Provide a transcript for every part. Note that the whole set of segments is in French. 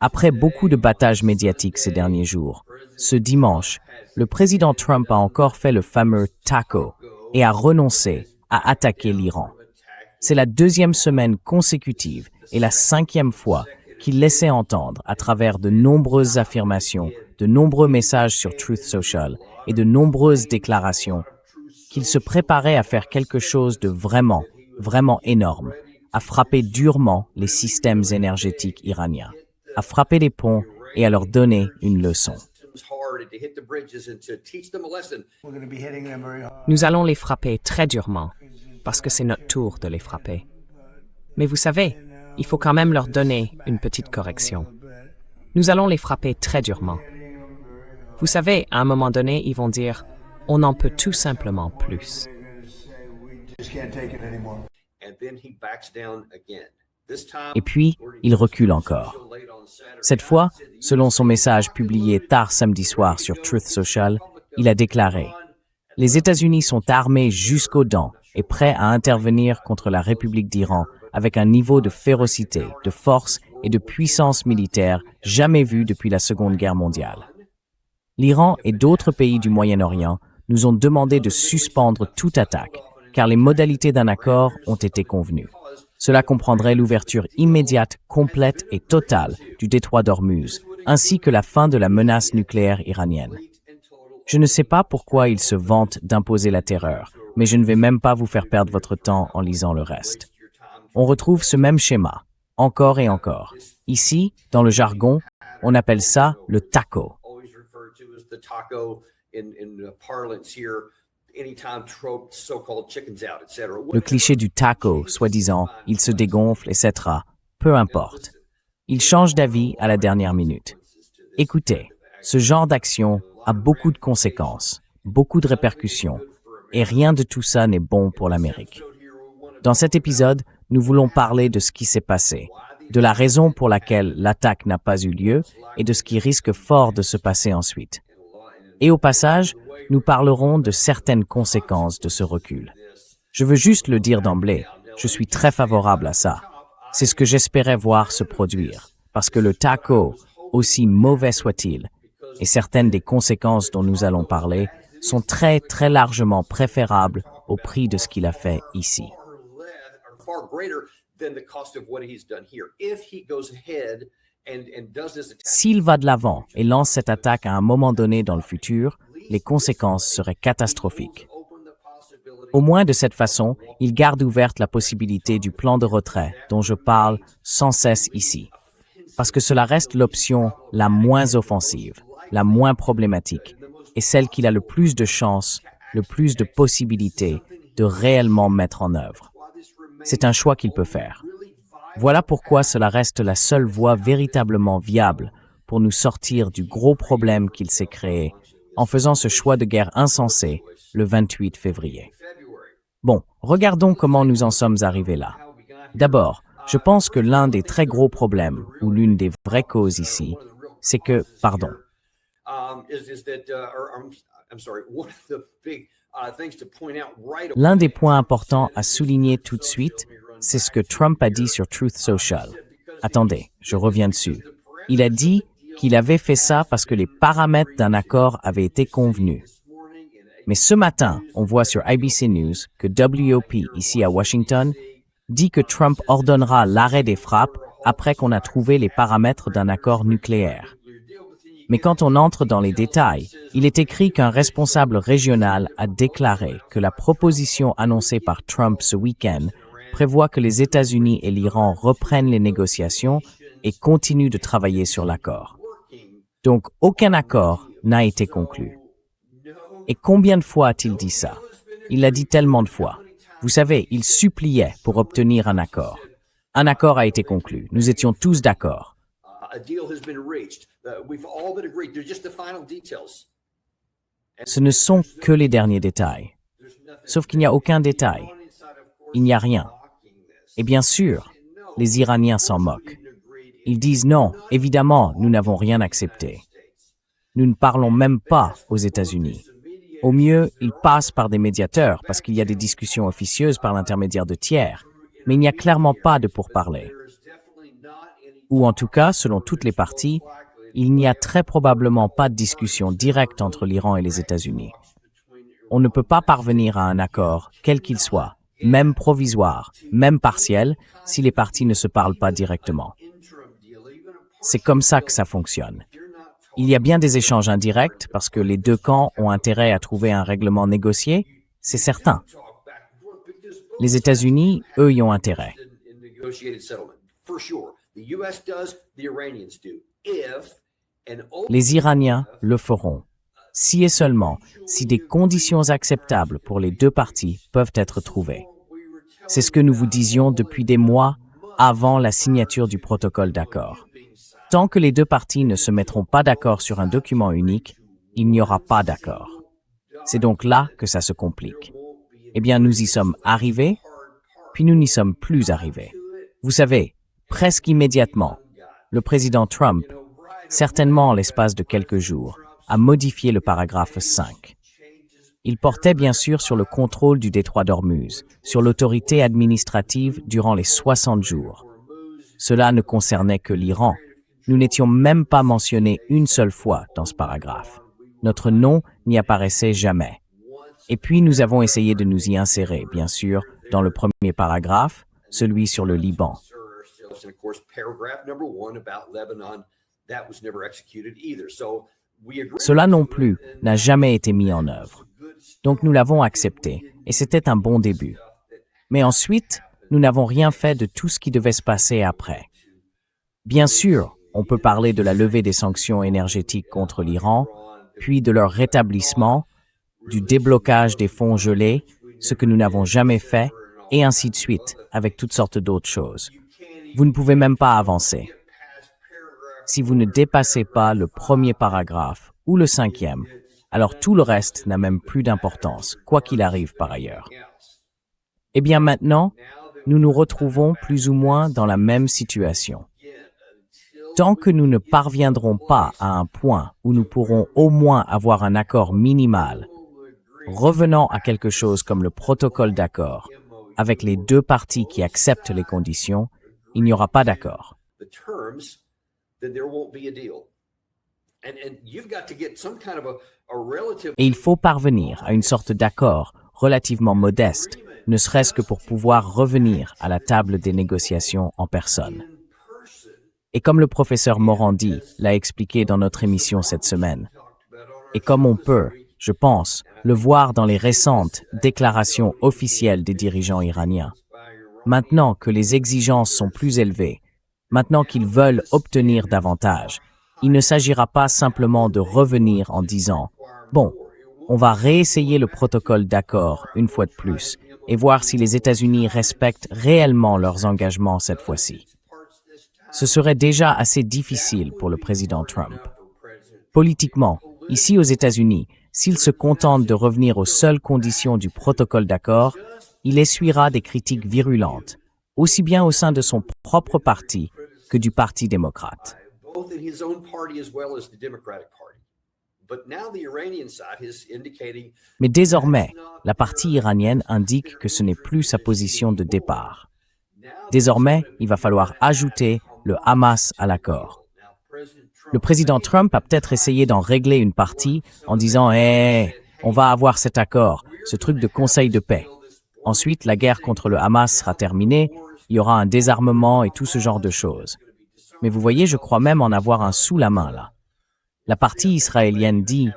Après beaucoup de battages médiatiques ces derniers jours, ce dimanche, le président Trump a encore fait le fameux TACO et a renoncé à attaquer l'Iran. C'est la deuxième semaine consécutive et la cinquième fois qu'il laissait entendre à travers de nombreuses affirmations, de nombreux messages sur Truth Social et de nombreuses déclarations qu'il se préparait à faire quelque chose de vraiment, vraiment énorme, à frapper durement les systèmes énergétiques iraniens, à frapper les ponts et à leur donner une leçon. Nous allons les frapper très durement, parce que c'est notre tour de les frapper. Mais vous savez, il faut quand même leur donner une petite correction. Nous allons les frapper très durement. Vous savez, à un moment donné, ils vont dire « on n'en peut tout simplement plus ». Et puis, il recule encore. Cette fois, selon son message publié tard samedi soir sur Truth Social, il a déclaré « Les États-Unis sont armés jusqu'aux dents et prêts à intervenir contre la République d'Iran avec un niveau de férocité, de force et de puissance militaire jamais vu depuis la Seconde Guerre mondiale. L'Iran et d'autres pays du Moyen-Orient nous ont demandé de suspendre toute attaque, car les modalités d'un accord ont été convenues. Cela comprendrait l'ouverture immédiate, complète et totale du détroit d'Ormuz, ainsi que la fin de la menace nucléaire iranienne. Je ne sais pas pourquoi ils se vantent d'imposer la terreur, mais je ne vais même pas vous faire perdre votre temps en lisant le reste. On retrouve ce même schéma, encore et encore. Ici, dans le jargon, on appelle ça le TACO. Le cliché du TACO, soi-disant, il se dégonfle, etc. Peu importe. Il change d'avis à la dernière minute. Écoutez, ce genre d'action a beaucoup de conséquences, beaucoup de répercussions, et rien de tout ça n'est bon pour l'Amérique. Dans cet épisode, nous voulons parler de ce qui s'est passé, de la raison pour laquelle l'attaque n'a pas eu lieu et de ce qui risque fort de se passer ensuite. Et au passage, nous parlerons de certaines conséquences de ce recul. Je veux juste le dire d'emblée, je suis très favorable à ça. C'est ce que j'espérais voir se produire, parce que le TACO, aussi mauvais soit-il, et certaines des conséquences dont nous allons parler, sont très, très largement préférables au prix de ce qu'il a fait ici. S'il va de l'avant et lance cette attaque à un moment donné dans le futur, les conséquences seraient catastrophiques. Au moins de cette façon, il garde ouverte la possibilité du plan de retrait dont je parle sans cesse ici, parce que cela reste l'option la moins offensive, la moins problématique, et celle qu'il a le plus de chances, le plus de possibilités de réellement mettre en œuvre. C'est un choix qu'il peut faire. Voilà pourquoi cela reste la seule voie véritablement viable pour nous sortir du gros problème qu'il s'est créé en faisant ce choix de guerre insensé le 28 février. Bon, regardons comment nous en sommes arrivés là. D'abord, je pense que l'un des très gros problèmes, ou l'une des vraies causes ici, c'est que, l'un des points importants à souligner tout de suite, c'est ce que Trump a dit sur Truth Social. Attendez, je reviens dessus. Il a dit qu'il avait fait ça parce que les paramètres d'un accord avaient été convenus. Mais ce matin, on voit sur ABC News que WOP, ici à Washington, dit que Trump ordonnera l'arrêt des frappes après qu'on a trouvé les paramètres d'un accord nucléaire. Mais quand on entre dans les détails, il est écrit qu'un responsable régional a déclaré que la proposition annoncée par Trump ce week-end prévoit que les États-Unis et l'Iran reprennent les négociations et continuent de travailler sur l'accord. Donc, aucun accord n'a été conclu. Et combien de fois a-t-il dit ça? Il l'a dit tellement de fois. Vous savez, il suppliait pour obtenir un accord. Un accord a été conclu. Nous étions tous d'accord. Ce ne sont que les derniers détails. Sauf qu'il n'y a aucun détail. Il n'y a rien. Et bien sûr, les Iraniens s'en moquent. Ils disent non, évidemment, nous n'avons rien accepté. Nous ne parlons même pas aux États-Unis. Au mieux, ils passent par des médiateurs parce qu'il y a des discussions officieuses par l'intermédiaire de tiers, mais il n'y a clairement pas de pourparlers. Ou en tout cas, selon toutes les parties, il n'y a très probablement pas de discussion directe entre l'Iran et les États-Unis. On ne peut pas parvenir à un accord, quel qu'il soit, même provisoire, même partiel, si les parties ne se parlent pas directement. C'est comme ça que ça fonctionne. Il y a bien des échanges indirects parce que les deux camps ont intérêt à trouver un règlement négocié, c'est certain. Les États-Unis, eux, y ont intérêt. Les Iraniens le feront, si et seulement si des conditions acceptables pour les deux parties peuvent être trouvées. C'est ce que nous vous disions depuis des mois avant la signature du protocole d'accord. Tant que les deux parties ne se mettront pas d'accord sur un document unique, il n'y aura pas d'accord. C'est donc là que ça se complique. Eh bien, nous y sommes arrivés, puis nous n'y sommes plus arrivés. Vous savez, presque immédiatement, le président Trump, certainement en l'espace de quelques jours, a modifié le paragraphe 5. Il portait bien sûr sur le contrôle du détroit d'Ormuz, sur l'autorité administrative durant les 60 jours. Cela ne concernait que l'Iran. Nous n'étions même pas mentionnés une seule fois dans ce paragraphe. Notre nom n'y apparaissait jamais. Et puis nous avons essayé de nous y insérer, bien sûr, dans le premier paragraphe, celui sur le Liban. Cela non plus n'a jamais été mis en œuvre. Donc nous l'avons accepté, et c'était un bon début. Mais ensuite, nous n'avons rien fait de tout ce qui devait se passer après. Bien sûr, on peut parler de la levée des sanctions énergétiques contre l'Iran, puis de leur rétablissement, du déblocage des fonds gelés, ce que nous n'avons jamais fait, et ainsi de suite, avec toutes sortes d'autres choses. Vous ne pouvez même pas avancer. Si vous ne dépassez pas le premier paragraphe ou le cinquième, alors tout le reste n'a même plus d'importance, quoi qu'il arrive par ailleurs. Eh bien maintenant, nous nous retrouvons plus ou moins dans la même situation. Tant que nous ne parviendrons pas à un point où nous pourrons au moins avoir un accord minimal, revenant à quelque chose comme le protocole d'accord, avec les deux parties qui acceptent les conditions, il n'y aura pas d'accord. Et il faut parvenir à une sorte d'accord relativement modeste, ne serait-ce que pour pouvoir revenir à la table des négociations en personne. Et comme le professeur Morandi l'a expliqué dans notre émission cette semaine, et comme on peut, je pense, le voir dans les récentes déclarations officielles des dirigeants iraniens, maintenant que les exigences sont plus élevées, maintenant qu'ils veulent obtenir davantage, il ne s'agira pas simplement de revenir en disant « Bon, on va réessayer le protocole d'accord une fois de plus et voir si les États-Unis respectent réellement leurs engagements cette fois-ci. » Ce serait déjà assez difficile pour le président Trump. Politiquement, ici aux États-Unis, s'il se contente de revenir aux seules conditions du protocole d'accord, il essuiera des critiques virulentes, aussi bien au sein de son propre parti que du Parti démocrate. Mais désormais, la partie iranienne indique que ce n'est plus sa position de départ. Désormais, il va falloir ajouter le Hamas à l'accord. Le président Trump a peut-être essayé d'en régler une partie en disant « on va avoir cet accord, ce truc de conseil de paix. Ensuite, la guerre contre le Hamas sera terminée, il y aura un désarmement et tout ce genre de choses. » Mais vous voyez, je crois même en avoir un sous la main là. La partie israélienne dit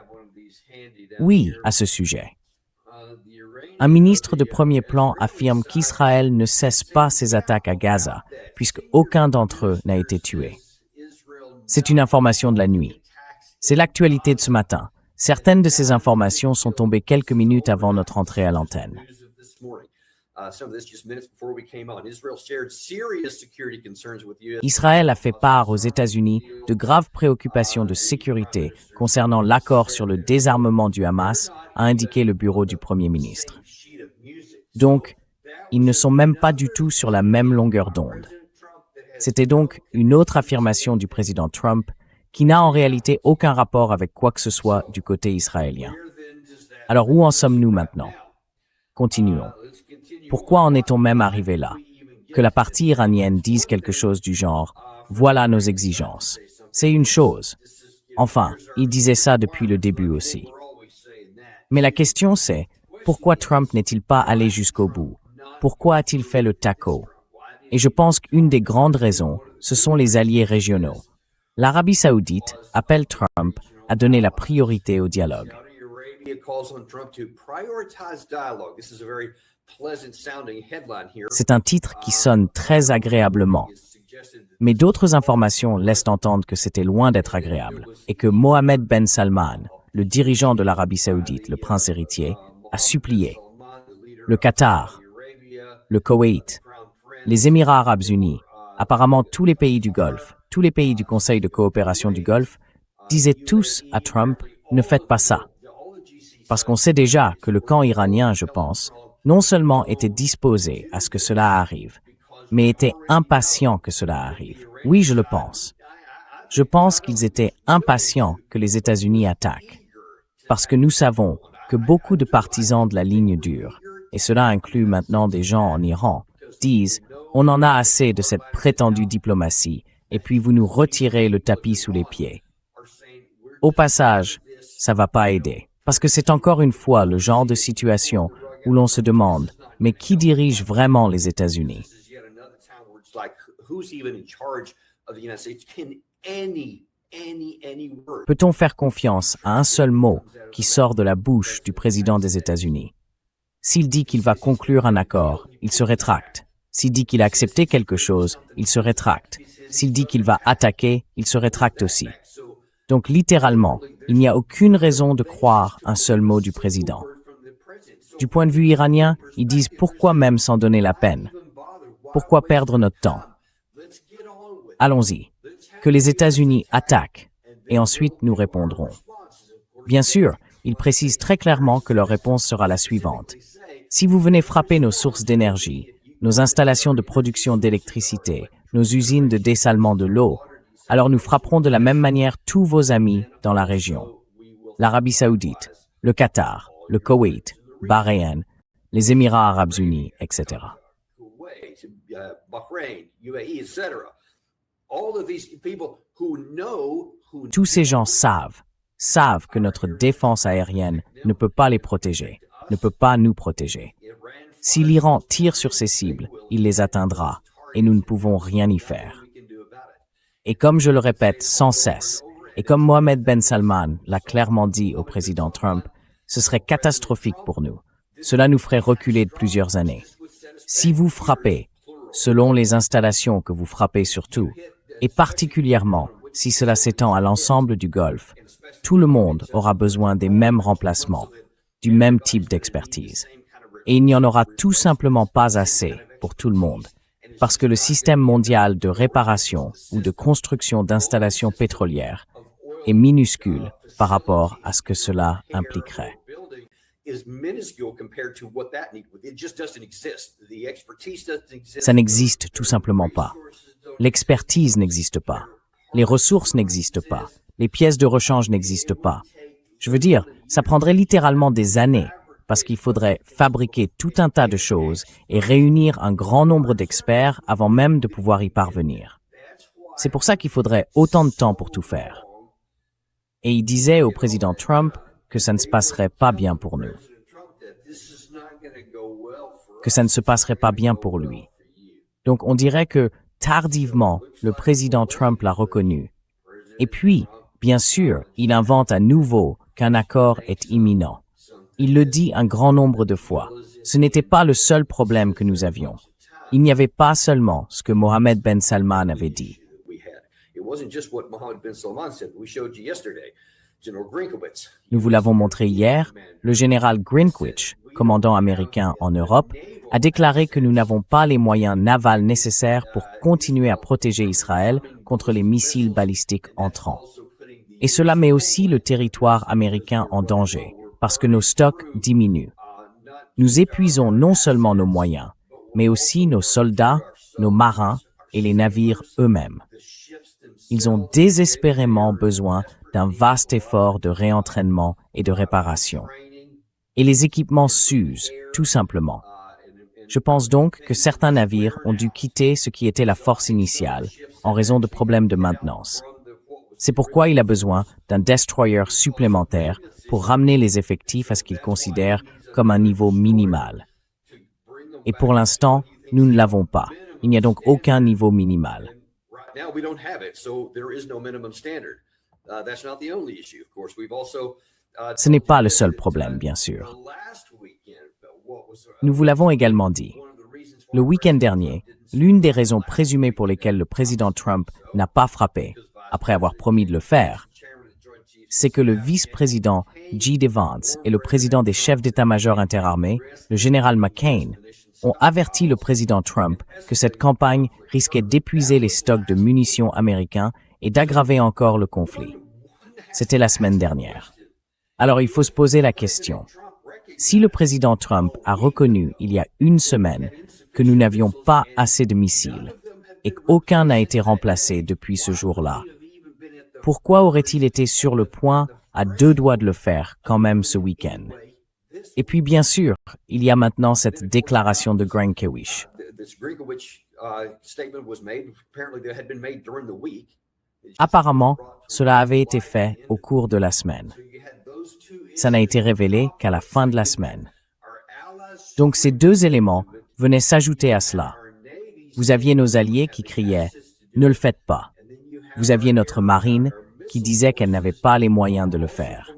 « oui » à ce sujet. Un ministre de premier plan affirme qu'Israël ne cesse pas ses attaques à Gaza, puisque aucun d'entre eux n'a été tué. C'est une information de la nuit. C'est l'actualité de ce matin. Certaines de ces informations sont tombées quelques minutes avant notre entrée à l'antenne. Israël a fait part aux États-Unis de graves préoccupations de sécurité concernant l'accord sur le désarmement du Hamas, a indiqué le bureau du Premier ministre. Donc, ils ne sont même pas du tout sur la même longueur d'onde. C'était donc une autre affirmation du président Trump qui n'a en réalité aucun rapport avec quoi que ce soit du côté israélien. Alors où en sommes-nous maintenant? Continuons. Pourquoi en est-on même arrivé là? que la partie iranienne dise quelque chose du genre « Voilà nos exigences ». C'est une chose. Enfin, il disait ça depuis le début aussi. Mais la question c'est, pourquoi Trump n'est-il pas allé jusqu'au bout? Pourquoi a-t-il fait le taco? Et je pense qu'une des grandes raisons, ce sont les alliés régionaux. L'Arabie saoudite appelle Trump à donner la priorité au dialogue. C'est un titre qui sonne très agréablement. Mais d'autres informations laissent entendre que c'était loin d'être agréable et que Mohammed Ben Salman, le dirigeant de l'Arabie saoudite, le prince héritier, a supplié le Qatar, le Koweït, les Émirats arabes unis, apparemment tous les pays du Golfe, tous les pays du Conseil de coopération du Golfe, disaient tous à Trump « Ne faites pas ça ». Parce qu'on sait déjà que le camp iranien, je pense, non seulement était disposé à ce que cela arrive, mais était impatient que cela arrive. Oui, je le pense. Je pense qu'ils étaient impatients que les États-Unis attaquent. Parce que nous savons que beaucoup de partisans de la ligne dure, et cela inclut maintenant des gens en Iran, disent « On en a assez de cette prétendue diplomatie, et puis vous nous retirez le tapis sous les pieds. » Au passage, ça va pas aider. Parce que c'est encore une fois le genre de situation où l'on se demande « Mais qui dirige vraiment les États-Unis » Peut-on faire confiance à un seul mot qui sort de la bouche du président des États-Unis? S'il dit qu'il va conclure un accord, il se rétracte. S'il dit qu'il a accepté quelque chose, il se rétracte. S'il dit qu'il va attaquer, il se rétracte aussi. Donc littéralement, il n'y a aucune raison de croire un seul mot du président. Du point de vue iranien, ils disent pourquoi même s'en donner la peine? Pourquoi perdre notre temps? Allons-y. Que les États-Unis attaquent, et ensuite nous répondrons. Bien sûr, ils précisent très clairement que leur réponse sera la suivante. Si vous venez frapper nos sources d'énergie, nos installations de production d'électricité, nos usines de dessalement de l'eau, alors nous frapperons de la même manière tous vos amis dans la région. L'Arabie saoudite, le Qatar, le Koweït, Bahreïn, les Émirats arabes unis, etc. Tous ces gens savent que notre défense aérienne ne peut pas les protéger, ne peut pas nous protéger. Si l'Iran tire sur ses cibles, il les atteindra, et nous ne pouvons rien y faire. Et comme je le répète sans cesse, et comme Mohammed Ben Salman l'a clairement dit au président Trump, ce serait catastrophique pour nous. Cela nous ferait reculer de plusieurs années. Si vous frappez, selon les installations que vous frappez surtout, et particulièrement si cela s'étend à l'ensemble du Golfe, tout le monde aura besoin des mêmes remplacements, du même type d'expertise. Et il n'y en aura tout simplement pas assez pour tout le monde, parce que le système mondial de réparation ou de construction d'installations pétrolières est minuscule par rapport à ce que cela impliquerait. Ça n'existe tout simplement pas. L'expertise n'existe pas. Les ressources n'existent pas. Les pièces de rechange n'existent pas. Je veux dire, ça prendrait littéralement des années parce qu'il faudrait fabriquer tout un tas de choses et réunir un grand nombre d'experts avant même de pouvoir y parvenir. C'est pour ça qu'il faudrait autant de temps pour tout faire. Et il disait au président Trump que ça ne se passerait pas bien pour nous. Que ça ne se passerait pas bien pour lui. Donc on dirait que, tardivement, le président Trump l'a reconnu. Et puis, bien sûr, il invente à nouveau qu'un accord est imminent. Il le dit un grand nombre de fois. Ce n'était pas le seul problème que nous avions. Il n'y avait pas seulement ce que Mohammed Ben Salman avait dit. Nous vous l'avons montré hier, le général Grinkwitch, commandant américain en Europe, a déclaré que nous n'avons pas les moyens navals nécessaires pour continuer à protéger Israël contre les missiles balistiques entrants. Et cela met aussi le territoire américain en danger, parce que nos stocks diminuent. Nous épuisons non seulement nos moyens, mais aussi nos soldats, nos marins et les navires eux-mêmes. Ils ont désespérément besoin d'un vaste effort de réentraînement et de réparation. Et les équipements s'usent, tout simplement. Je pense donc que certains navires ont dû quitter ce qui était la force initiale en raison de problèmes de maintenance. C'est pourquoi il a besoin d'un destroyer supplémentaire pour ramener les effectifs à ce qu'il considère comme un niveau minimal. Et pour l'instant, nous ne l'avons pas. Il n'y a donc aucun niveau minimal. Ce n'est pas le seul problème, bien sûr. Nous vous l'avons également dit. Le week-end dernier, l'une des raisons présumées pour lesquelles le président Trump n'a pas frappé, après avoir promis de le faire, c'est que le vice-président J.D. Vance et le président des chefs d'état-major interarmés, le général McCain, ont averti le président Trump que cette campagne risquait d'épuiser les stocks de munitions américains et d'aggraver encore le conflit. C'était la semaine dernière. Alors il faut se poser la question. Si le président Trump a reconnu il y a une semaine que nous n'avions pas assez de missiles et qu'aucun n'a été remplacé depuis ce jour-là, pourquoi aurait-il été sur le point, à deux doigts de le faire quand même ce week-end? Et puis bien sûr, il y a maintenant cette déclaration de Grankiewicz. Apparemment, cela avait été fait au cours de la semaine. Ça n'a été révélé qu'à la fin de la semaine. Donc ces deux éléments venaient s'ajouter à cela. Vous aviez nos alliés qui criaient « Ne le faites pas ». Vous aviez notre marine qui disait qu'elle n'avait pas les moyens de le faire.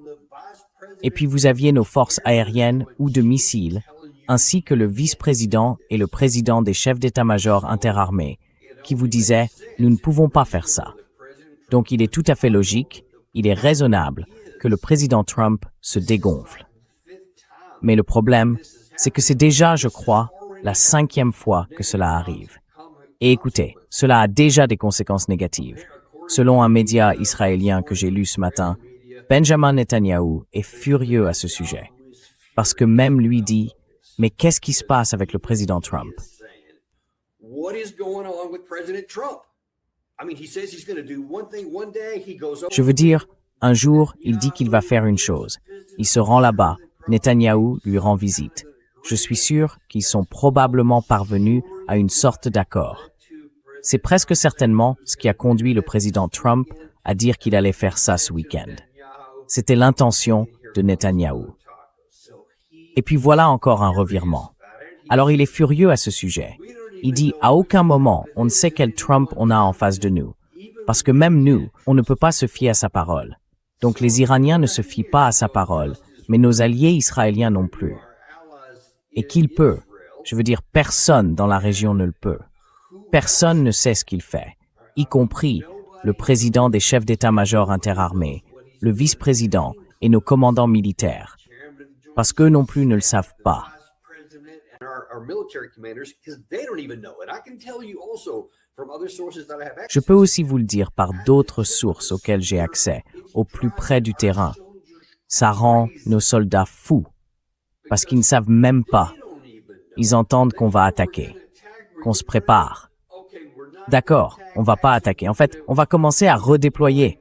Et puis vous aviez nos forces aériennes ou de missiles, ainsi que le vice-président et le président des chefs d'état-major interarmés, qui vous disaient « Nous ne pouvons pas faire ça ». Donc il est tout à fait logique, il est raisonnable que le président Trump se dégonfle. Mais le problème, c'est que c'est déjà, je crois, la 5e fois que cela arrive. Et écoutez, cela a déjà des conséquences négatives. Selon un média israélien que j'ai lu ce matin, Benjamin Netanyahu est furieux à ce sujet. Parce que même lui dit, mais qu'est-ce qui se passe avec le président Trump? Je veux dire, un jour, il dit qu'il va faire une chose. Il se rend là-bas, Netanyahu lui rend visite. Je suis sûr qu'ils sont probablement parvenus à une sorte d'accord. C'est presque certainement ce qui a conduit le président Trump à dire qu'il allait faire ça ce week-end. C'était l'intention de Netanyahu. Et puis voilà encore un revirement. Alors il est furieux à ce sujet. Il dit à aucun moment on ne sait quel Trump on a en face de nous. Parce que même nous, on ne peut pas se fier à sa parole. Donc les Iraniens ne se fient pas à sa parole, mais nos alliés israéliens non plus. Et qu'il peut, je veux dire personne dans la région ne le peut. Personne ne sait ce qu'il fait, y compris le président des chefs d'état-major interarmés, le vice-président et nos commandants militaires, parce qu'eux non plus ne le savent pas. Je peux aussi vous le dire par d'autres sources auxquelles j'ai accès, au plus près du terrain. Ça rend nos soldats fous, parce qu'ils ne savent même pas. Ils entendent qu'on va attaquer, qu'on se prépare. D'accord, on va pas attaquer. En fait, on va commencer à redéployer.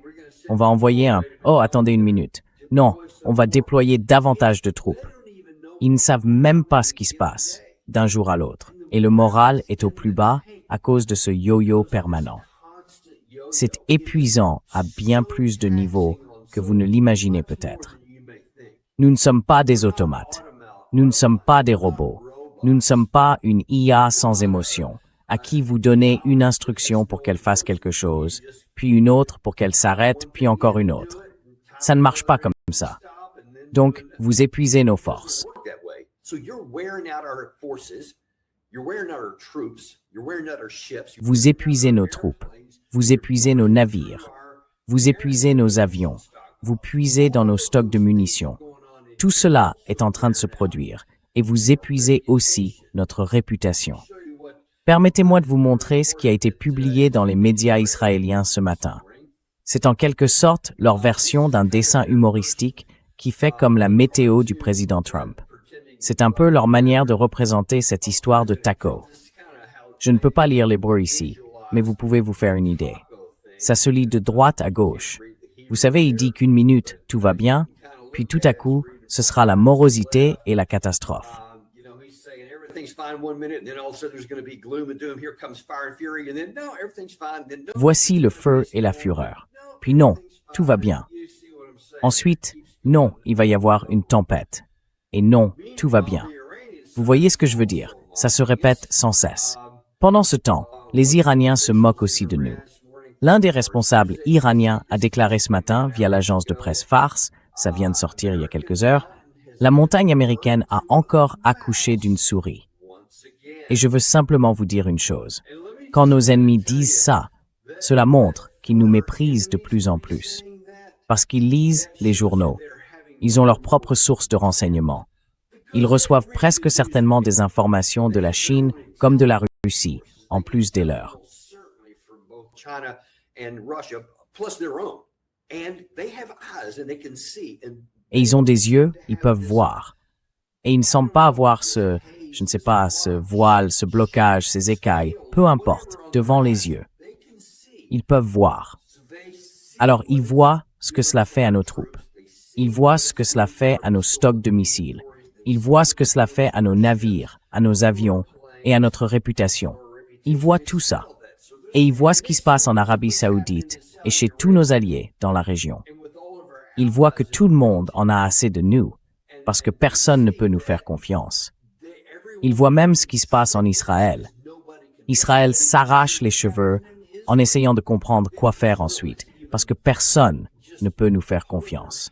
On va envoyer un « Oh, attendez une minute ». Non, on va déployer davantage de troupes. Ils ne savent même pas ce qui se passe, d'un jour à l'autre. Et le moral est au plus bas à cause de ce yo-yo permanent. C'est épuisant à bien plus de niveaux que vous ne l'imaginez peut-être. Nous ne sommes pas des automates. Nous ne sommes pas des robots. Nous ne sommes pas une IA sans émotion, à qui vous donnez une instruction pour qu'elle fasse quelque chose, puis une autre pour qu'elle s'arrête, puis encore une autre. Ça ne marche pas comme ça. Donc, vous épuisez nos forces. Vous épuisez nos troupes. Vous épuisez nos navires. Vous épuisez nos avions. Vous puisez dans nos stocks de munitions. Tout cela est en train de se produire, et vous épuisez aussi notre réputation. Permettez-moi de vous montrer ce qui a été publié dans les médias israéliens ce matin. C'est en quelque sorte leur version d'un dessin humoristique qui fait comme la météo du président Trump. C'est un peu leur manière de représenter cette histoire de taco. Je ne peux pas lire l'hébreu ici, mais vous pouvez vous faire une idée. Ça se lit de droite à gauche. Vous savez, il dit qu'une minute, tout va bien, puis tout à coup, ce sera la morosité et la catastrophe. Voici le feu et la fureur. Puis non, tout va bien. Ensuite, non, il va y avoir une tempête. Et non, tout va bien. Vous voyez ce que je veux dire? Ça se répète sans cesse. Pendant ce temps, les Iraniens se moquent aussi de nous. L'un des responsables iraniens a déclaré ce matin via l'agence de presse Fars, ça vient de sortir il y a quelques heures, la montagne américaine a encore accouché d'une souris. Et je veux simplement vous dire une chose. Quand nos ennemis disent ça, cela montre qu'ils nous méprisent de plus en plus. Parce qu'ils lisent les journaux. Ils ont leurs propres sources de renseignements. Ils reçoivent presque certainement des informations de la Chine comme de la Russie, en plus des leurs. Et ils ont des yeux, ils peuvent voir. Et ils ne semblent pas avoir ce voile, ce blocage, ces écailles, peu importe, devant les yeux. Ils peuvent voir. Alors ils voient ce que cela fait à nos troupes. Ils voient ce que cela fait à nos stocks de missiles. Ils voient ce que cela fait à nos navires, à nos avions et à notre réputation. Ils voient tout ça. Et ils voient ce qui se passe en Arabie Saoudite et chez tous nos alliés dans la région. Ils voient que tout le monde en a assez de nous, parce que personne ne peut nous faire confiance. Ils voient même ce qui se passe en Israël. Israël s'arrache les cheveux en essayant de comprendre quoi faire ensuite, parce que personne ne peut nous faire confiance.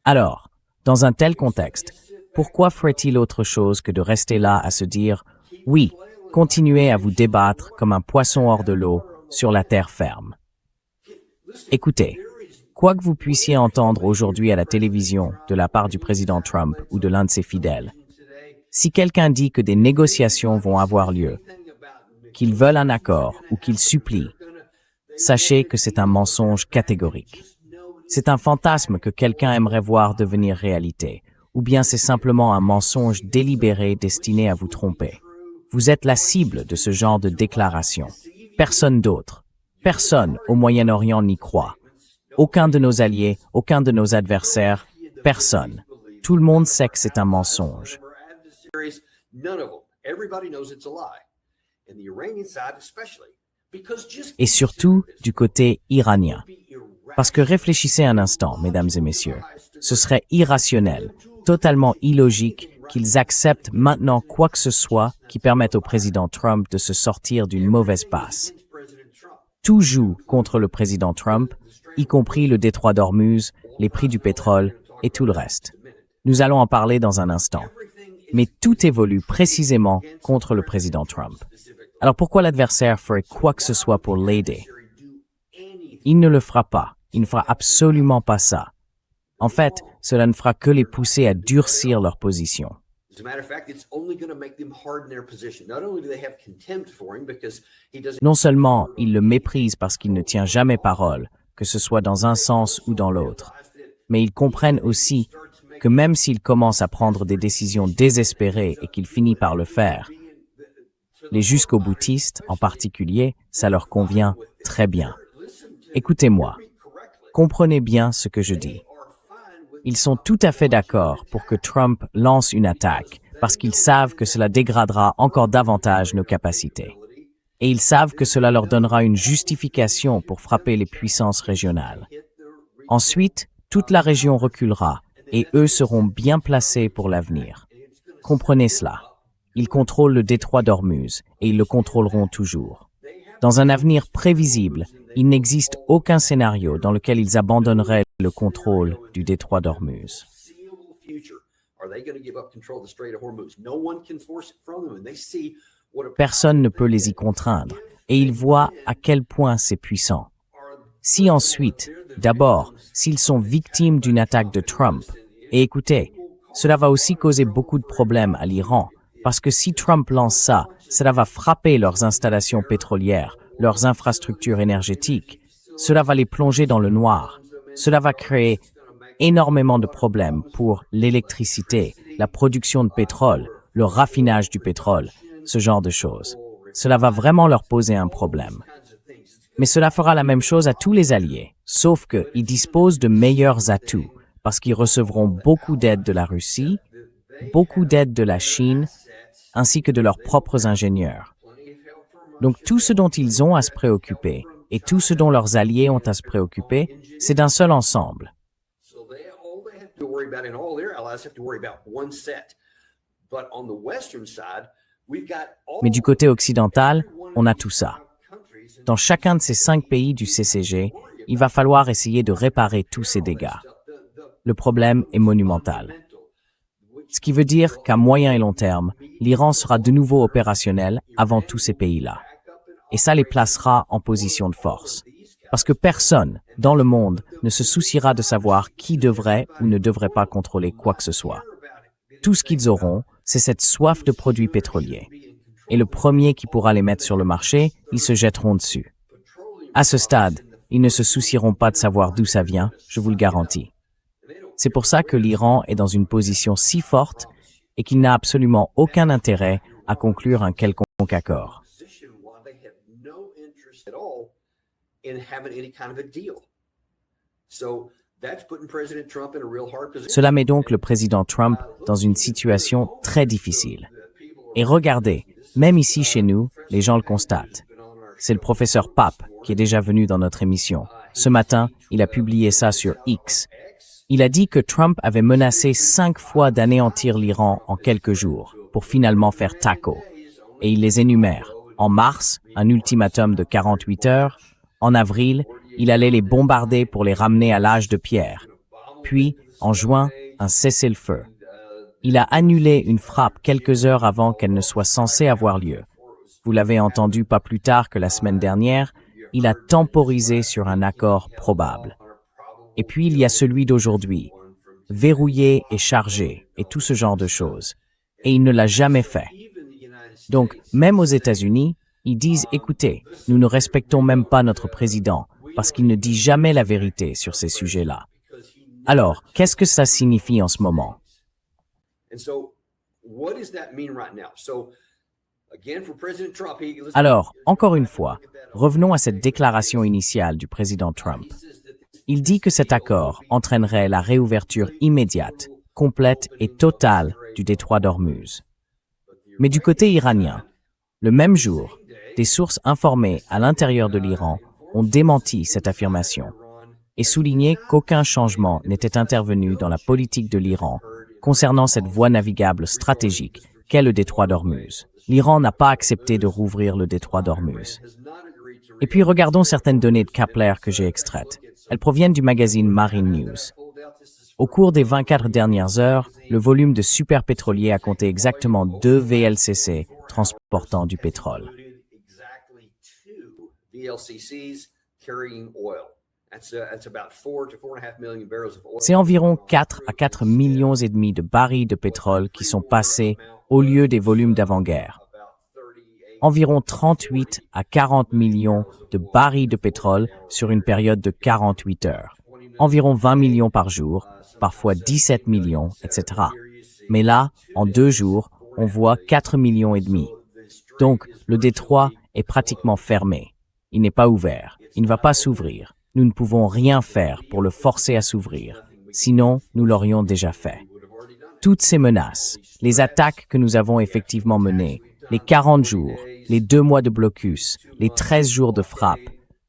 Alors, dans un tel contexte, pourquoi ferait-il autre chose que de rester là à se dire « Oui, continuez à vous débattre comme un poisson hors de l'eau sur la terre ferme ». Écoutez, quoi que vous puissiez entendre aujourd'hui à la télévision de la part du président Trump ou de l'un de ses fidèles, si quelqu'un dit que des négociations vont avoir lieu, qu'ils veulent un accord ou qu'ils supplient, sachez que c'est un mensonge catégorique. C'est un fantasme que quelqu'un aimerait voir devenir réalité, ou bien c'est simplement un mensonge délibéré destiné à vous tromper. Vous êtes la cible de ce genre de déclaration. Personne d'autre. Personne au Moyen-Orient n'y croit. Aucun de nos alliés, aucun de nos adversaires, personne. Tout le monde sait que c'est un mensonge. Et surtout du côté iranien. Parce que réfléchissez un instant, mesdames et messieurs, ce serait irrationnel, totalement illogique qu'ils acceptent maintenant quoi que ce soit qui permette au président Trump de se sortir d'une mauvaise passe. Tout joue contre le président Trump, y compris le détroit d'Ormuz, les prix du pétrole et tout le reste. Nous allons en parler dans un instant. Mais tout évolue précisément contre le président Trump. Alors pourquoi l'adversaire ferait quoi que ce soit pour l'aider? Il ne le fera pas. Il ne fera absolument pas ça. En fait, cela ne fera que les pousser à durcir leur position. Non seulement ils le méprisent parce qu'il ne tient jamais parole, que ce soit dans un sens ou dans l'autre, mais ils comprennent aussi que même s'il commence à prendre des décisions désespérées et qu'il finit par le faire, les jusqu'au-boutistes, en particulier, ça leur convient très bien. Écoutez-moi, comprenez bien ce que je dis. Ils sont tout à fait d'accord pour que Trump lance une attaque parce qu'ils savent que cela dégradera encore davantage nos capacités. Et ils savent que cela leur donnera une justification pour frapper les puissances régionales. Ensuite, toute la région reculera et eux seront bien placés pour l'avenir. Comprenez cela. Ils contrôlent le détroit d'Ormuz et ils le contrôleront toujours. Dans un avenir prévisible, il n'existe aucun scénario dans lequel ils abandonneraient le contrôle du détroit d'Ormuz. Personne ne peut les y contraindre et ils voient à quel point c'est puissant. Si ensuite, d'abord, s'ils sont victimes d'une attaque de Trump, et écoutez, cela va aussi causer beaucoup de problèmes à l'Iran, parce que si Trump lance ça, cela va frapper leurs installations pétrolières, leurs infrastructures énergétiques, cela va les plonger dans le noir, cela va créer énormément de problèmes pour l'électricité, la production de pétrole, le raffinage du pétrole, ce genre de choses. Cela va vraiment leur poser un problème. Mais cela fera la même chose à tous les alliés, sauf qu'ils disposent de meilleurs atouts, parce qu'ils recevront beaucoup d'aide de la Russie, beaucoup d'aide de la Chine, ainsi que de leurs propres ingénieurs. Donc tout ce dont ils ont à se préoccuper, et tout ce dont leurs alliés ont à se préoccuper, c'est d'un seul ensemble. Mais du côté occidental, on a tout ça. Dans chacun de ces 5 pays du CCG, il va falloir essayer de réparer tous ces dégâts. Le problème est monumental. Ce qui veut dire qu'à moyen et long terme, l'Iran sera de nouveau opérationnel avant tous ces pays-là. Et ça les placera en position de force. Parce que personne, dans le monde, ne se souciera de savoir qui devrait ou ne devrait pas contrôler quoi que ce soit. Tout ce qu'ils auront, c'est cette soif de produits pétroliers. Et le premier qui pourra les mettre sur le marché, ils se jetteront dessus. À ce stade, ils ne se soucieront pas de savoir d'où ça vient, je vous le garantis. C'est pour ça que l'Iran est dans une position si forte et qu'il n'a absolument aucun intérêt à conclure un quelconque accord. Cela met donc le président Trump dans une situation très difficile. Et regardez, même ici chez nous, les gens le constatent. C'est le professeur Pape qui est déjà venu dans notre émission. Ce matin, il a publié ça sur X. Il a dit que Trump avait menacé 5 fois d'anéantir l'Iran en quelques jours pour finalement faire taco. Et il les énumère. En mars, un ultimatum de 48 heures. En avril, il allait les bombarder pour les ramener à l'âge de pierre. Puis, en juin, un cessez-le-feu. Il a annulé une frappe quelques heures avant qu'elle ne soit censée avoir lieu. Vous l'avez entendu pas plus tard que la semaine dernière, il a temporisé sur un accord probable. Et puis il y a celui d'aujourd'hui, verrouillé et chargé, et tout ce genre de choses. Et il ne l'a jamais fait. Donc, même aux États-Unis, ils disent « Écoutez, nous ne respectons même pas notre président, parce qu'il ne dit jamais la vérité sur ces sujets-là. » Alors, qu'est-ce que ça signifie en ce moment? Alors, encore une fois, revenons à cette déclaration initiale du président Trump. Il dit que cet accord entraînerait la réouverture immédiate, complète et totale du détroit d'Ormuz. Mais du côté iranien, le même jour, des sources informées à l'intérieur de l'Iran ont démenti cette affirmation et souligné qu'aucun changement n'était intervenu dans la politique de l'Iran concernant cette voie navigable stratégique qu'est le détroit d'Ormuz. L'Iran n'a pas accepté de rouvrir le détroit d'Ormuz. Et puis regardons certaines données de Kepler que j'ai extraites. Elles proviennent du magazine Marine News. Au cours des 24 dernières heures, le volume de superpétroliers a compté exactement 2 VLCC transportant du pétrole. C'est environ 4 à 4 millions et demi de barils de pétrole qui sont passés au lieu des volumes d'avant-guerre. Environ 38 à 40 millions de barils de pétrole sur une période de 48 heures. Environ 20 millions par jour, parfois 17 millions, etc. Mais là, en 2 jours, on voit 4 millions et demi. Donc, le détroit est pratiquement fermé. Il n'est pas ouvert. Il ne va pas s'ouvrir. Nous ne pouvons rien faire pour le forcer à s'ouvrir. Sinon, nous l'aurions déjà fait. Toutes ces menaces, les attaques que nous avons effectivement menées, les 40 jours, les 2 mois de blocus, les 13 jours de frappe,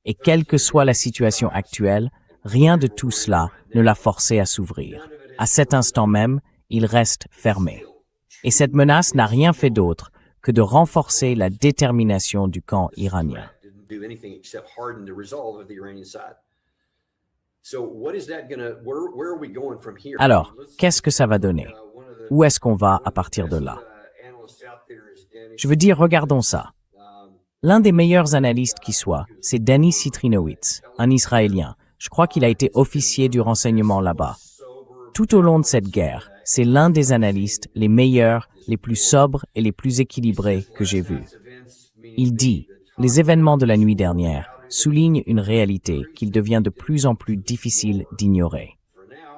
et quelle que soit la situation actuelle, rien de tout cela ne l'a forcé à s'ouvrir. À cet instant même, il reste fermé. Et cette menace n'a rien fait d'autre que de renforcer la détermination du camp iranien. Alors, qu'est-ce que ça va donner? Où est-ce qu'on va à partir de là? Je veux dire, regardons ça. L'un des meilleurs analystes qui soit, c'est Danny Citrinowicz, un Israélien. Je crois qu'il a été officier du renseignement là-bas. Tout au long de cette guerre, c'est l'un des analystes les meilleurs, les plus sobres et les plus équilibrés que j'ai vus. Il dit, les événements de la nuit dernière soulignent une réalité qu'il devient de plus en plus difficile d'ignorer.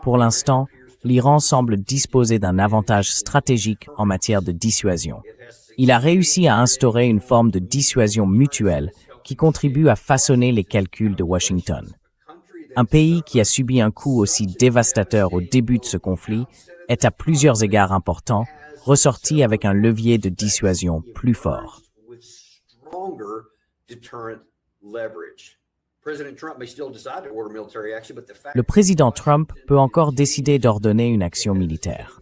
Pour l'instant, l'Iran semble disposer d'un avantage stratégique en matière de dissuasion. Il a réussi à instaurer une forme de dissuasion mutuelle qui contribue à façonner les calculs de Washington. Un pays qui a subi un coup aussi dévastateur au début de ce conflit est à plusieurs égards important, ressorti avec un levier de dissuasion plus fort. Le président Trump peut encore décider d'ordonner une action militaire.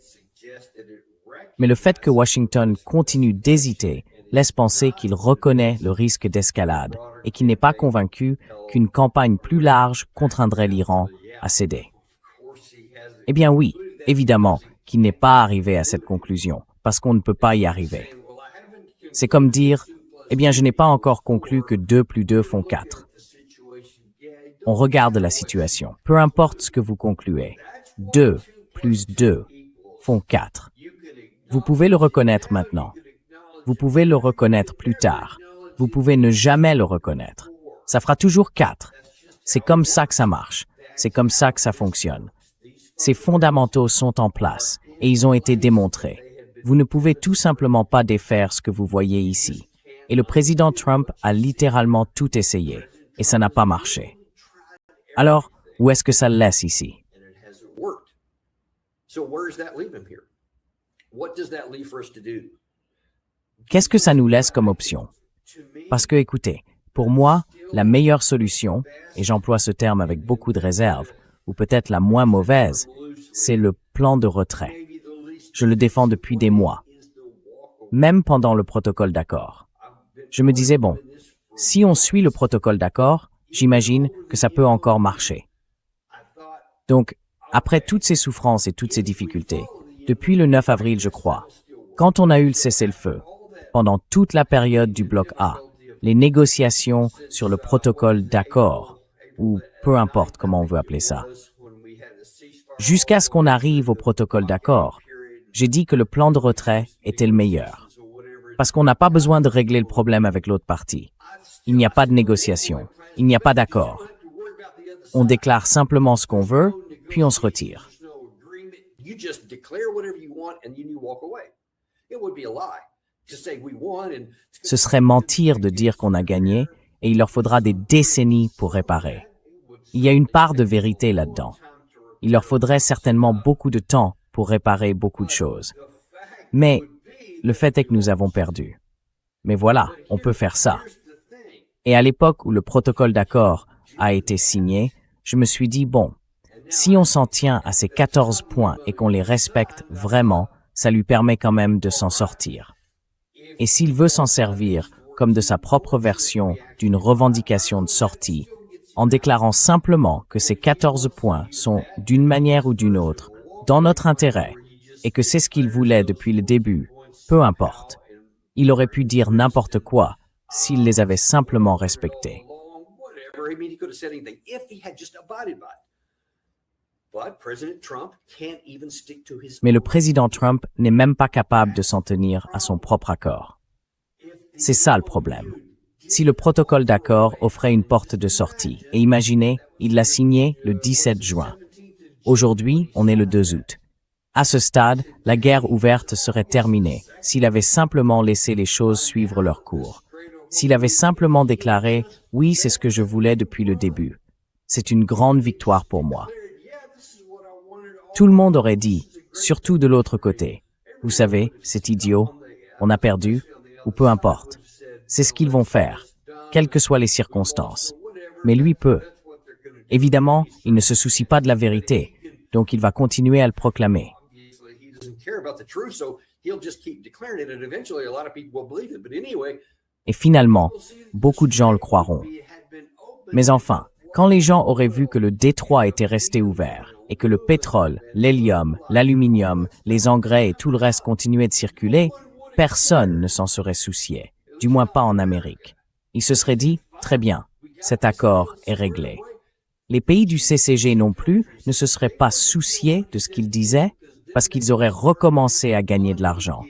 Mais le fait que Washington continue d'hésiter laisse penser qu'il reconnaît le risque d'escalade et qu'il n'est pas convaincu qu'une campagne plus large contraindrait l'Iran à céder. Eh bien oui, évidemment qu'il n'est pas arrivé à cette conclusion, parce qu'on ne peut pas y arriver. C'est comme dire, eh bien je n'ai pas encore conclu que 2 plus 2 font 4. On regarde la situation, peu importe ce que vous concluez. 2 plus 2 font 4. Vous pouvez le reconnaître maintenant. Vous pouvez le reconnaître plus tard. Vous pouvez ne jamais le reconnaître. Ça fera toujours 4. C'est comme ça que ça marche. C'est comme ça que ça fonctionne. Ces fondamentaux sont en place et ils ont été démontrés. Vous ne pouvez tout simplement pas défaire ce que vous voyez ici. Et le président Trump a littéralement tout essayé et ça n'a pas marché. Alors, où est-ce que ça le laisse ici? Qu'est-ce que ça nous laisse comme option? Parce que, écoutez, pour moi, la meilleure solution, et j'emploie ce terme avec beaucoup de réserve, ou peut-être la moins mauvaise, c'est le plan de retrait. Je le défends depuis des mois, même pendant le protocole d'accord. Je me disais, bon, si on suit le protocole d'accord, j'imagine que ça peut encore marcher. Donc, après toutes ces souffrances et toutes ces difficultés, depuis le 9 avril, je crois, quand on a eu le cessez-le-feu, pendant toute la période du bloc A, les négociations sur le protocole d'accord, ou peu importe comment on veut appeler ça, jusqu'à ce qu'on arrive au protocole d'accord, j'ai dit que le plan de retrait était le meilleur. Parce qu'on n'a pas besoin de régler le problème avec l'autre partie. Il n'y a pas de négociation, il n'y a pas d'accord. On déclare simplement ce qu'on veut, puis on se retire. Ce serait mentir de dire qu'on a gagné et il leur faudra des décennies pour réparer. Il y a une part de vérité là-dedans. Il leur faudrait certainement beaucoup de temps pour réparer beaucoup de choses. Mais le fait est que nous avons perdu. Mais voilà, on peut faire ça. Et à l'époque où le protocole d'accord a été signé, je me suis dit, bon, si on s'en tient à ces 14 points et qu'on les respecte vraiment, ça lui permet quand même de s'en sortir. Et s'il veut s'en servir comme de sa propre version d'une revendication de sortie, en déclarant simplement que ces 14 points sont, d'une manière ou d'une autre, dans notre intérêt, et que c'est ce qu'il voulait depuis le début, peu importe. Il aurait pu dire n'importe quoi s'il les avait simplement respectés. Mais le président Trump n'est même pas capable de s'en tenir à son propre accord. C'est ça le problème. Si le protocole d'accord offrait une porte de sortie, et imaginez, il l'a signé le 17 juin. Aujourd'hui, on est le 2 août. À ce stade, la guerre ouverte serait terminée s'il avait simplement laissé les choses suivre leur cours. S'il avait simplement déclaré « Oui, c'est ce que je voulais depuis le début ». C'est une grande victoire pour moi. Tout le monde aurait dit, surtout de l'autre côté, « Vous savez, c'est idiot, on a perdu, ou peu importe. C'est ce qu'ils vont faire, quelles que soient les circonstances. Mais lui peut. Évidemment, il ne se soucie pas de la vérité, donc il va continuer à le proclamer. Et finalement, beaucoup de gens le croiront. Mais enfin, quand les gens auraient vu que le détroit était resté ouvert et que le pétrole, l'hélium, l'aluminium, les engrais et tout le reste continuaient de circuler, personne ne s'en serait soucié, du moins pas en Amérique. Ils se seraient dit, très bien, cet accord est réglé. Les pays du CCG non plus ne se seraient pas souciés de ce qu'ils disaient parce qu'ils auraient recommencé à gagner de l'argent.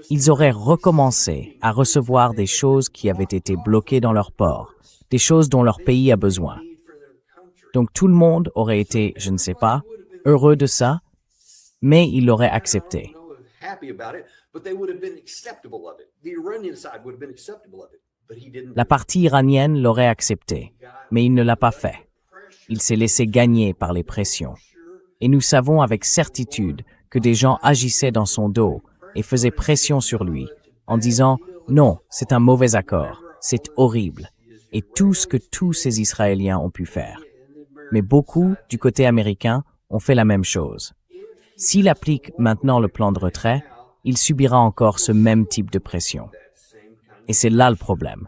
Ils auraient recommencé à recevoir des choses qui avaient été bloquées dans leur port, des choses dont leur pays a besoin. Donc tout le monde aurait été, je ne sais pas, heureux de ça, mais il l'aurait accepté. La partie iranienne l'aurait accepté, mais il ne l'a pas fait. Il s'est laissé gagner par les pressions. Et nous savons avec certitude que des gens agissaient dans son dos et faisaient pression sur lui, en disant « Non, c'est un mauvais accord, c'est horrible », et tout ce que tous ces Israéliens ont pu faire. Mais beaucoup, du côté américain, ont fait la même chose. S'il applique maintenant le plan de retrait, il subira encore ce même type de pression. Et c'est là le problème.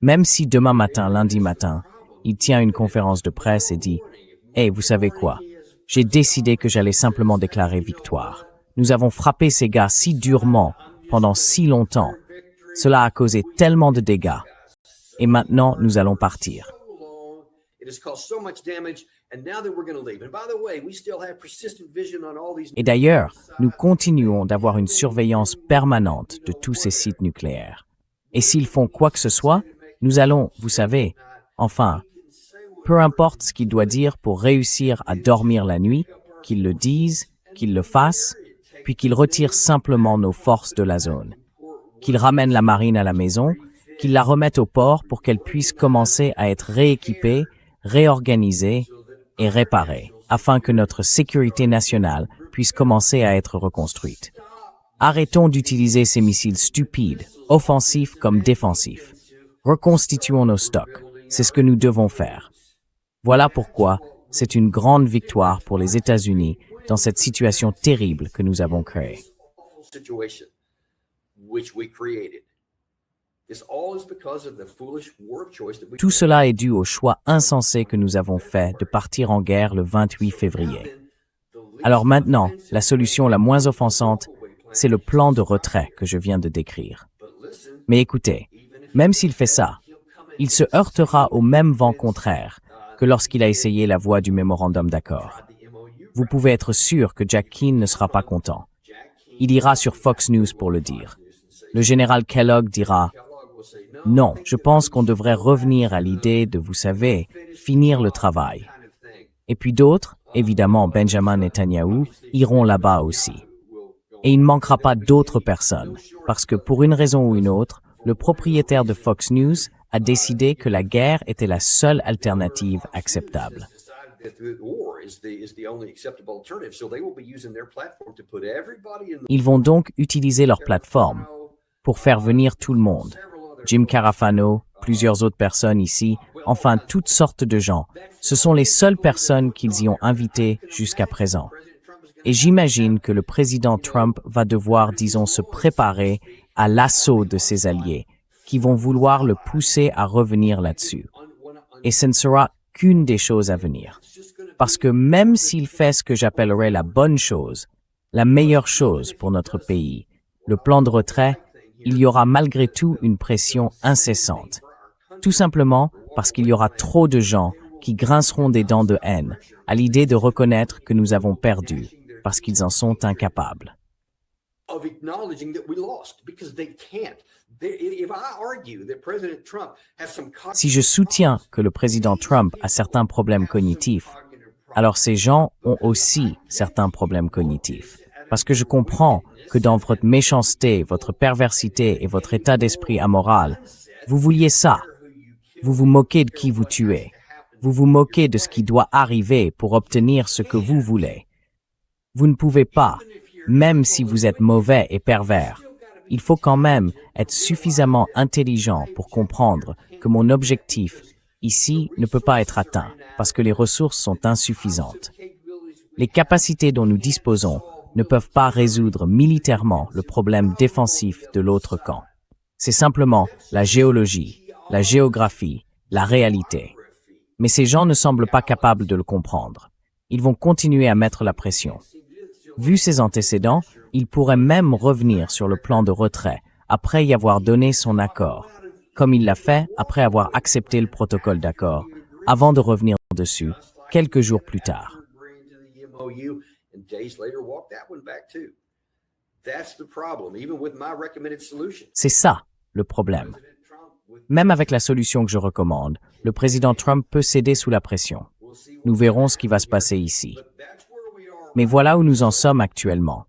Même si demain matin, lundi matin, il tient une conférence de presse et dit « Hey, vous savez quoi? J'ai décidé que j'allais simplement déclarer victoire. Nous avons frappé ces gars si durement, pendant si longtemps. Cela a causé tellement de dégâts. Et maintenant, nous allons partir. » Et d'ailleurs, nous continuons d'avoir une surveillance permanente de tous ces sites nucléaires. Et s'ils font quoi que ce soit, nous allons, vous savez, enfin, peu importe ce qu'il doit dire pour réussir à dormir la nuit, qu'ils le disent, qu'ils le fassent, puis qu'ils retirent simplement nos forces de la zone, qu'ils ramènent la marine à la maison, qu'ils la remettent au port pour qu'elle puisse commencer à être rééquipée, réorganisée et réparée, afin que notre sécurité nationale puisse commencer à être reconstruite. Arrêtons d'utiliser ces missiles stupides, offensifs comme défensifs. Reconstituons nos stocks. C'est ce que nous devons faire. Voilà pourquoi c'est une grande victoire pour les États-Unis dans cette situation terrible que nous avons créée. Tout cela est dû au choix insensé que nous avons fait de partir en guerre le 28 février. Alors maintenant, la solution la moins offensante, c'est le plan de retrait que je viens de décrire. Mais écoutez, même s'il fait ça, il se heurtera au même vent contraire que lorsqu'il a essayé la voie du mémorandum d'accord. Vous pouvez être sûr que Jack Keane ne sera pas content. Il ira sur Fox News pour le dire. Le général Kellogg dira « Non, je pense qu'on devrait revenir à l'idée de, vous savez, finir le travail. » Et puis d'autres, évidemment Benjamin Netanyahu, iront là-bas aussi. Et il ne manquera pas d'autres personnes, parce que pour une raison ou une autre, le propriétaire de Fox News a décidé que la guerre était la seule alternative acceptable. Ils vont donc utiliser leur plateforme pour faire venir tout le monde. Jim Carafano, plusieurs autres personnes ici, enfin toutes sortes de gens. Ce sont les seules personnes qu'ils y ont invitées jusqu'à présent. Et j'imagine que le président Trump va devoir, disons, se préparer à l'assaut de ses alliés, qui vont vouloir le pousser à revenir là-dessus. Et ce ne sera qu'une des choses à venir. Parce que même s'il fait ce que j'appellerais la bonne chose, la meilleure chose pour notre pays, le plan de retrait, il y aura malgré tout une pression incessante. Tout simplement parce qu'il y aura trop de gens qui grinceront des dents de haine à l'idée de reconnaître que nous avons perdu, parce qu'ils en sont incapables. Si je soutiens que le président Trump a certains problèmes cognitifs, alors ces gens ont aussi certains problèmes cognitifs. Parce que je comprends que dans votre méchanceté, votre perversité et votre état d'esprit amoral, vous vouliez ça. Vous vous moquez de qui vous tuez. Vous vous moquez de ce qui doit arriver pour obtenir ce que vous voulez. Vous ne pouvez pas, même si vous êtes mauvais et pervers. Il faut quand même être suffisamment intelligent pour comprendre que mon objectif ici ne peut pas être atteint parce que les ressources sont insuffisantes. Les capacités dont nous disposons ne peuvent pas résoudre militairement le problème défensif de l'autre camp. C'est simplement la géologie, la géographie, la réalité. Mais ces gens ne semblent pas capables de le comprendre. Ils vont continuer à mettre la pression. Vu ses antécédents, il pourrait même revenir sur le plan de retrait après y avoir donné son accord, comme il l'a fait après avoir accepté le protocole d'accord, avant de revenir dessus quelques jours plus tard. C'est ça, le problème. Même avec la solution que je recommande, le président Trump peut céder sous la pression. Nous verrons ce qui va se passer ici. Mais voilà où nous en sommes actuellement.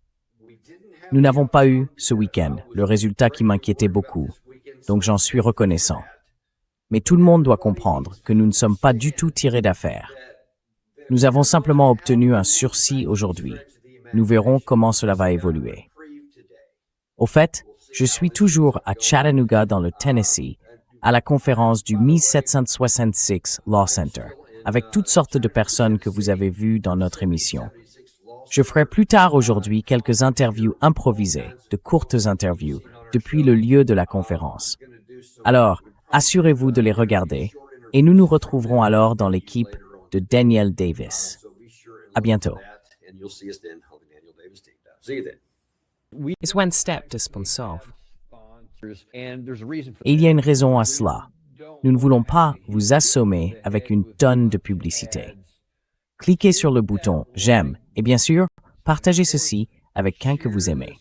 Nous n'avons pas eu, ce week-end, le résultat qui m'inquiétait beaucoup. donc j'en suis reconnaissant. Mais tout le monde doit comprendre que nous ne sommes pas du tout tirés d'affaire. Nous avons simplement obtenu un sursis aujourd'hui. Nous verrons comment cela va évoluer. Au fait, je suis toujours à Chattanooga dans le Tennessee, à la conférence du 1766 Law Center, avec toutes sortes de personnes que vous avez vues dans notre émission. Je ferai plus tard aujourd'hui quelques interviews improvisées, de courtes interviews, depuis le lieu de la conférence. Alors, assurez-vous de les regarder, et nous nous retrouverons alors dans l'équipe de Daniel Davis. À bientôt. It's one step to sponsor. Et il y a une raison à cela. Nous ne voulons pas vous assommer avec une tonne de publicité. Cliquez sur le bouton « J'aime » et bien sûr, partagez ceci avec quelqu'un que vous aimez.